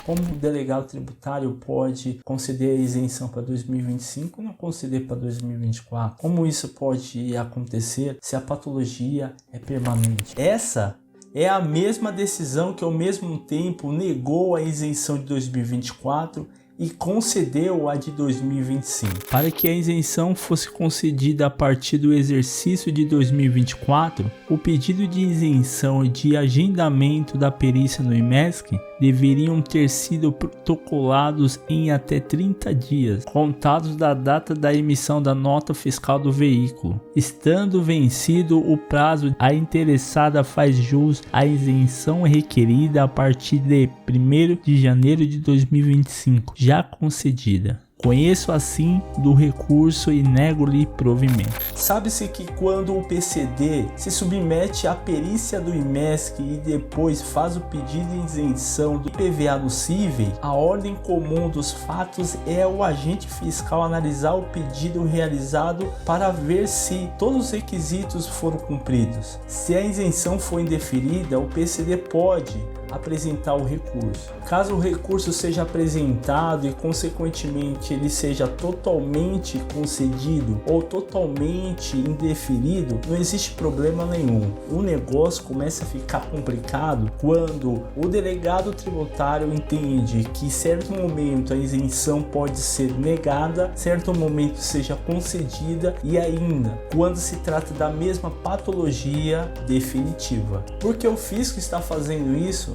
Como o delegado tributário pode conceder a isenção para 2025 e não conceder para 2024? Como isso pode acontecer se a patologia é permanente? Essa é a mesma decisão que ao mesmo tempo negou a isenção de 2024 e concedeu a de 2025. Para que a isenção fosse concedida a partir do exercício de 2024, o pedido de isenção e de agendamento da perícia no IMESC deveriam ter sido protocolados em até 30 dias, contados da data da emissão da nota fiscal do veículo. Estando vencido o prazo, a interessada faz jus à isenção requerida a partir de 1º de janeiro de 2025, já concedida. Conheço assim do recurso e nego-lhe provimento. Sabe-se que quando o PCD se submete à perícia do IMESC e depois faz o pedido de isenção do IPVA no CIVEI, a ordem comum dos fatos é o agente fiscal analisar o pedido realizado para ver se todos os requisitos foram cumpridos. Se a isenção for indeferida, o PCD pode apresentar o recurso. Caso o recurso seja apresentado e consequentemente ele seja totalmente concedido ou totalmente indeferido, não existe problema nenhum. O negócio começa a ficar complicado quando o delegado tributário entende que em certo momento a isenção pode ser negada, certo momento seja concedida e ainda quando se trata da mesma patologia definitiva. Porque o fisco está fazendo isso?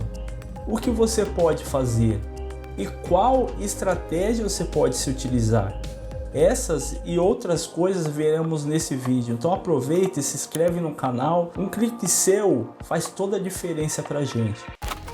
O que você pode fazer e qual estratégia você pode se utilizar? Essas e outras coisas veremos nesse vídeo, então aproveita e se inscreve no canal, um clique seu faz toda a diferença pra gente.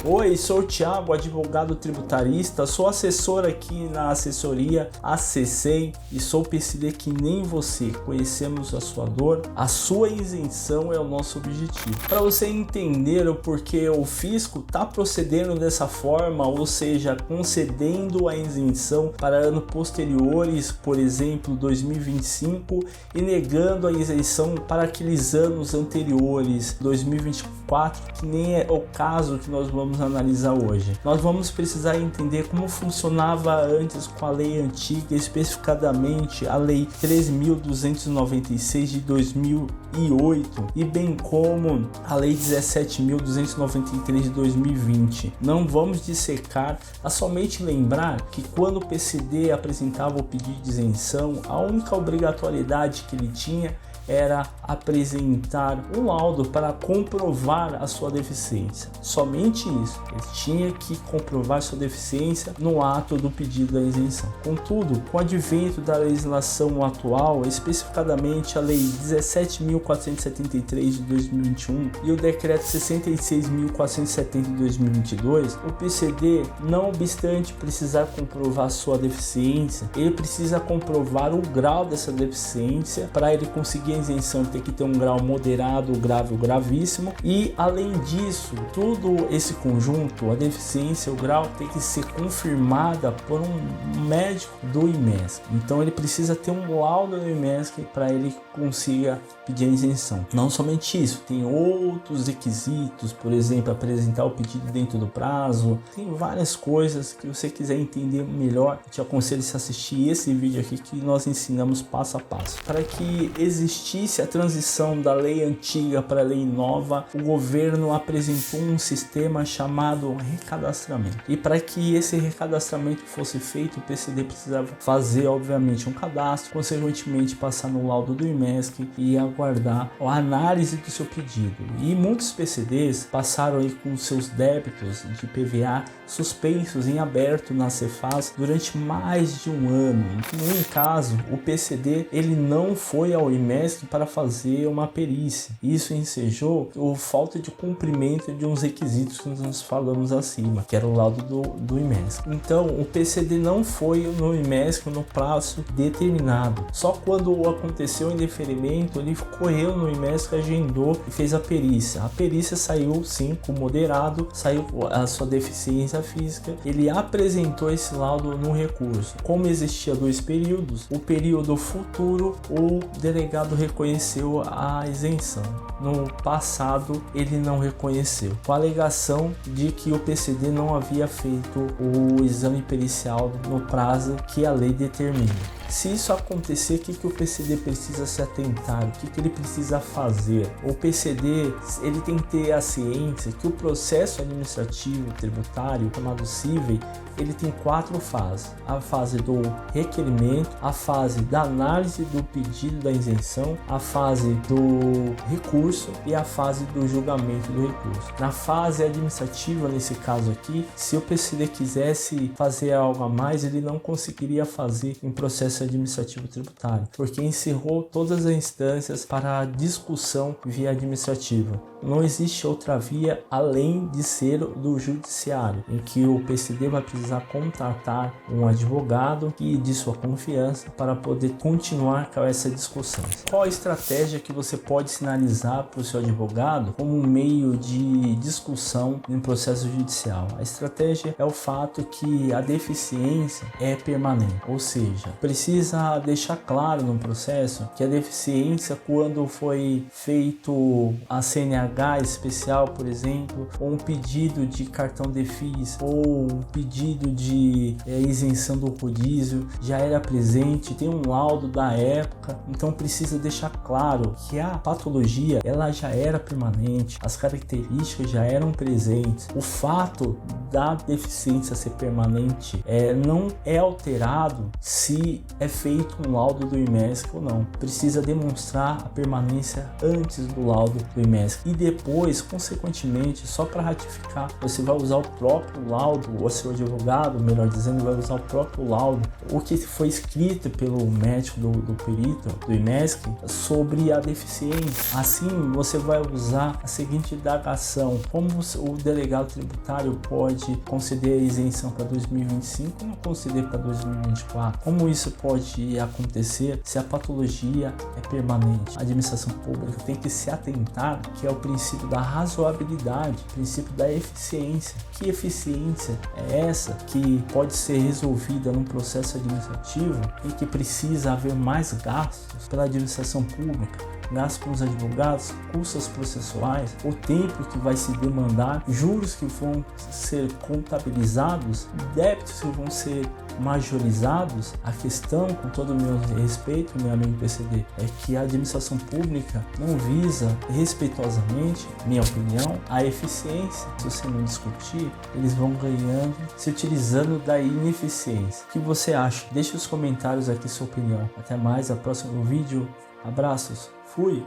Oi, sou o Thiago, advogado tributarista, sou assessor aqui na assessoria ACC e sou PCD que nem você. Conhecemos a sua dor, a sua isenção é o nosso objetivo. Para você entender o porquê o fisco está procedendo dessa forma, ou seja, concedendo a isenção para anos posteriores, por exemplo, 2025, e negando a isenção para aqueles anos anteriores, 2024, que nem é o caso que nós vamos analisar hoje. Nós vamos precisar entender como funcionava antes com a lei antiga, especificadamente a lei 3.296 de 2008 e bem como a lei 17.293 de 2020. Não vamos dissecar, a somente lembrar que quando o PCD apresentava o pedido de isenção, a única obrigatoriedade que ele tinha era apresentar um laudo para comprovar a sua deficiência. Somente isso. Ele tinha que comprovar sua deficiência no ato do pedido da isenção. Contudo, com o advento da legislação atual, especificadamente a Lei 17.473 de 2021 e o Decreto 66.470 de 2022, o PCD, não obstante precisar comprovar sua deficiência, ele precisa comprovar o grau dessa deficiência. Para ele conseguir a isenção tem que ter um grau moderado, grave ou gravíssimo, e além disso, tudo esse conjunto, a deficiência, o grau, tem que ser confirmada por um médico do IMESC. Então ele precisa ter um laudo do IMESC para ele consiga pedir a isenção. Não somente isso, tem outros requisitos, por exemplo, apresentar o pedido dentro do prazo, tem várias coisas que você quiser entender melhor, eu te aconselho a assistir esse vídeo aqui que nós ensinamos passo a passo. Para que existisse a transição da lei antiga para a lei nova, o governo apresentou um sistema chamado recadastramento. E para que esse recadastramento fosse feito, o PCD precisava fazer, obviamente, um cadastro, consequentemente passar no laudo do IMESC e aguardar a análise do seu pedido. E muitos PCDs passaram aí com seus débitos de PVA suspensos em aberto na Cefaz durante mais de um ano. No caso, o PCD ele não foi ao IMESC para fazer uma perícia. Isso ensejou a falta de cumprimento de uns requisitos que nós falamos acima, que era o laudo do IMESC. Então, o PCD não foi no IMESC no prazo determinado. Só quando aconteceu o indeferimento, ele correu no IMESC, agendou e fez a perícia. A perícia saiu sim com moderado, saiu a sua deficiência física. Ele apresentou esse laudo no recurso. Como existia dois períodos, o período futuro, o delegado reconheceu a isenção. No passado, ele não reconheceu, com a alegação de que o PCD não havia feito o exame pericial no prazo que a lei determina. Se isso acontecer, o que o PCD precisa se atentar? O que ele precisa fazer? O PCD, ele tem que ter a ciência que o processo administrativo tributário, chamado CIVEI, ele tem 4 fases. A fase do requerimento, a fase da análise do pedido da isenção, a fase do recurso e a fase do julgamento do recurso. Na fase administrativa, nesse caso aqui, se o PCD quisesse fazer algo a mais, ele não conseguiria fazer em processo administrativo tributário, porque encerrou todas as instâncias para a discussão via administrativa. Não existe outra via além de ser do judiciário, em que o PCD vai precisar contratar um advogado e de sua confiança para poder continuar com essa discussão. Qual a estratégia que você pode sinalizar para o seu advogado como um meio de discussão em processo judicial? A estratégia é o fato que a deficiência é permanente, ou seja, precisa deixar claro no processo que a deficiência, quando foi feito a CNH especial, por exemplo, ou um pedido de cartão de FIIs, ou um pedido de isenção do rodízio, já era presente, tem um laudo da época, então precisa deixar claro que a patologia ela já era permanente, as características já eram presentes. O fato da deficiência ser permanente não é alterado se é feito um laudo do IMESC ou não. Precisa demonstrar a permanência antes do laudo do IMESC e depois, consequentemente, só para ratificar, você vai usar o próprio laudo, ou seu advogado, melhor dizendo, vai usar o próprio laudo, o que foi escrito pelo médico do perito, do IMESC, sobre a deficiência. Assim, você vai usar a seguinte indagação: como o delegado tributário pode conceder a isenção para 2025 e não conceder para 2024? Como isso pode acontecer se a patologia é permanente? A administração pública tem que se atentar que é o princípio da razoabilidade, o princípio da eficiência. Que eficiência é essa que pode ser resolvida num processo administrativo e que precisa haver mais gastos pela administração pública? Gastos com os advogados, custos processuais, o tempo que vai se demandar, juros que vão ser contabilizados, débitos que vão ser majorizados. A questão, com todo o meu respeito, meu amigo PCD, é que a administração pública não visa respeitosamente, minha opinião, a eficiência. Se você não discutir, eles vão ganhando, se utilizando da ineficiência. O que você acha? Deixe os comentários aqui sua opinião. Até mais, a próximo vídeo. Abraços. Fui!